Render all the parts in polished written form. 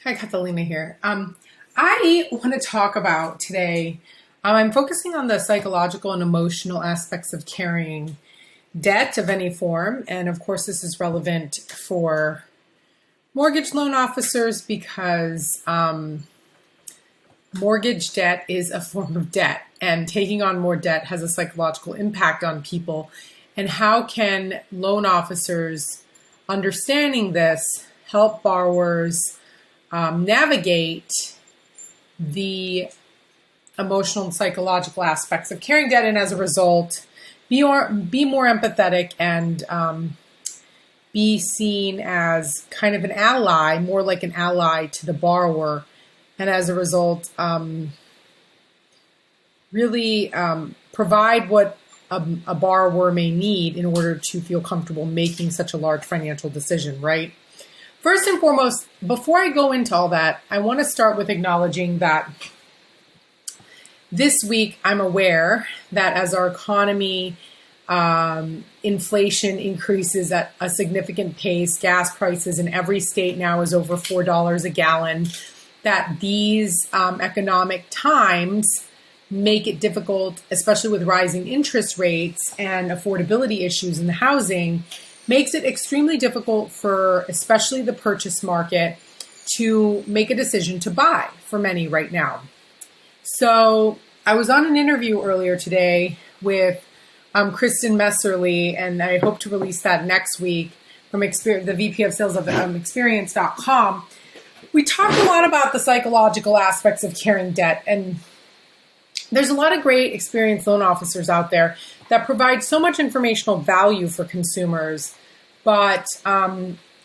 Hi, Catalina here. I want to talk about today, I'm focusing on the psychological and emotional aspects of carrying debt of any form. And of course, this is relevant for mortgage loan officers because mortgage debt is a form of debt, and taking on more debt has a psychological impact on people. And how can loan officers, understanding this, help borrowers navigate the emotional and psychological aspects of carrying debt, and as a result, be more empathetic and be seen as kind of an ally, more like an ally to the borrower, and as a result, really provide what a borrower may need in order to feel comfortable making such a large financial decision, right? First and foremost, before I go into all that, I want to start with acknowledging that this week I'm aware that as our economy, inflation increases at a significant pace, gas prices in every state now is over $4 a gallon, that these economic times make it difficult, especially with rising interest rates and affordability issues in the housing, makes it extremely difficult for especially the purchase market to make a decision to buy for many right now. So I was on an interview earlier today with Kristen Messerly, and I hope to release that next week from the VP of Sales of Experience.com. We talked a lot about the psychological aspects of carrying debt, and there's a lot of great experienced loan officers out there that provide so much informational value for consumers, but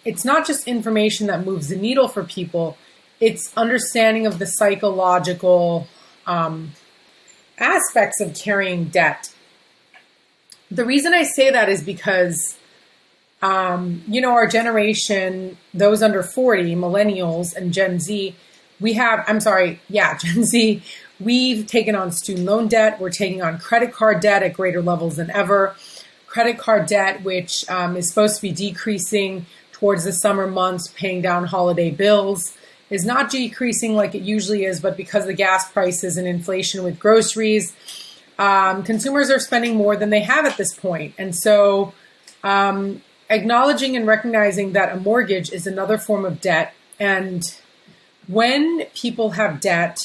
it's not just information that moves the needle for people, it's understanding of the psychological aspects of carrying debt. The reason I say that is because, our generation, those under 40, millennials and Gen Z, Gen Z, we've taken on student loan debt. We're taking on credit card debt at greater levels than ever. Credit card debt, which is supposed to be decreasing towards the summer months, paying down holiday bills, is not decreasing like it usually is, but because of the gas prices and inflation with groceries, consumers are spending more than they have at this point. And so acknowledging and recognizing that a mortgage is another form of debt. And when people have debt,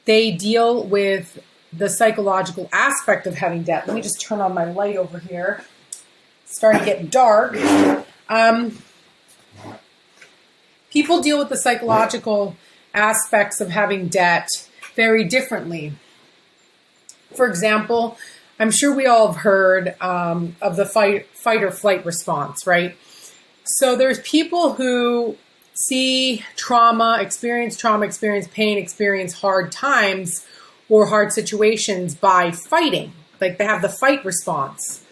they deal with the psychological aspect of having debt. Let me just turn on my light over here. It's starting to get dark. People deal with the psychological aspects of having debt very differently. For example, I'm sure we all have heard of the fight or flight response, right? So there's people who see experience pain, experience hard times or hard situations by fighting. Like they have the fight response.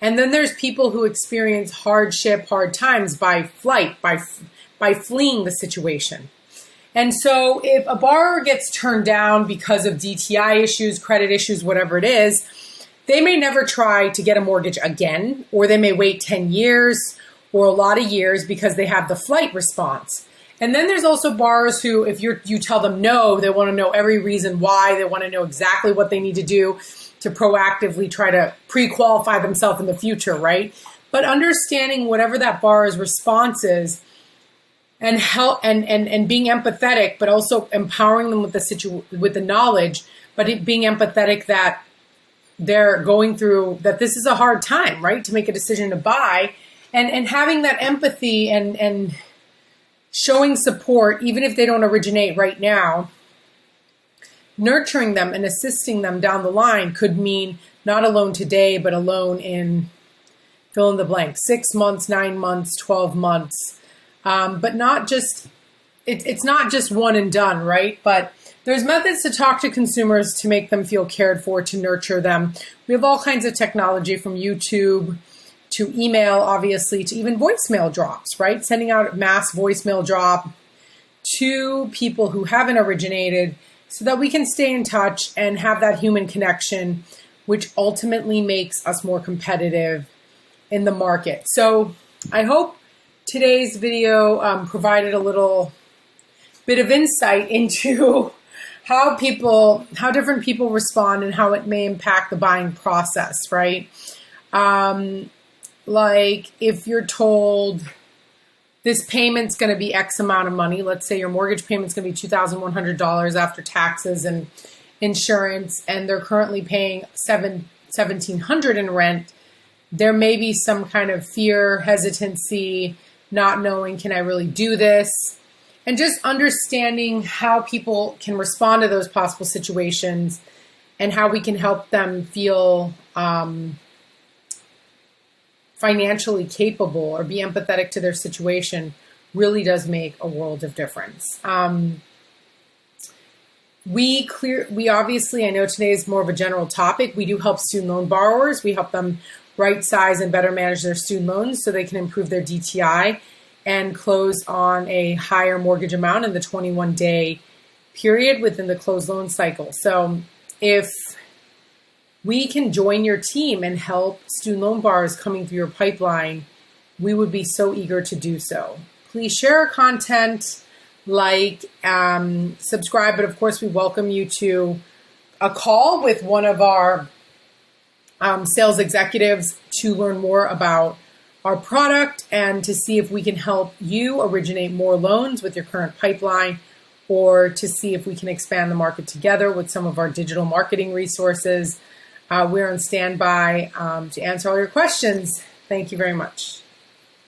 And then there's people who experience hardship, hard times by flight, by fleeing the situation. And so if a borrower gets turned down because of DTI issues, credit issues, whatever it is, they may never try to get a mortgage again, or they may wait 10 years or a lot of years because they have the flight response. And then there's also borrowers who, if you tell them no, they want to know every reason why. They want to know exactly what they need to do to proactively try to pre-qualify themselves in the future, right? But understanding whatever that borrower's response is and help and being empathetic, but also empowering them with the knowledge, but being empathetic that they're going through, that this is a hard time, right? To make a decision to buy, and having that empathy and showing support, even if they don't originate right now, nurturing them and assisting them down the line could mean not a loan today, but a loan in fill in the blank, 6 months, 9 months, 12 months. But not just, it's not just one and done, right? But there's methods to talk to consumers to make them feel cared for, to nurture them. We have all kinds of technology, from YouTube to email, obviously, to even voicemail drops, right? Sending out a mass voicemail drop to people who haven't originated so that we can stay in touch and have that human connection, which ultimately makes us more competitive in the market. So I hope today's video provided a little bit of insight into how different people respond and how it may impact the buying process, right? Like if you're told this payment's going to be X amount of money, let's say your mortgage payment's going to be $2,100 after taxes and insurance, and they're currently paying $1,700 in rent, there may be some kind of fear, hesitancy, not knowing, can I really do this? And just understanding how people can respond to those possible situations and how we can help them feel financially capable or be empathetic to their situation really does make a world of difference. We obviously, I know today is more of a general topic. We do help student loan borrowers. We help them right size and better manage their student loans so they can improve their DTI and close on a higher mortgage amount in the 21-day period within the closed loan cycle. So if we can join your team and help student loan borrowers coming through your pipeline, we would be so eager to do so. Please share our content, subscribe, but of course we welcome you to a call with one of our sales executives to learn more about our product and to see if we can help you originate more loans with your current pipeline, or to see if we can expand the market together with some of our digital marketing resources. We're on standby to answer all your questions. Thank you very much.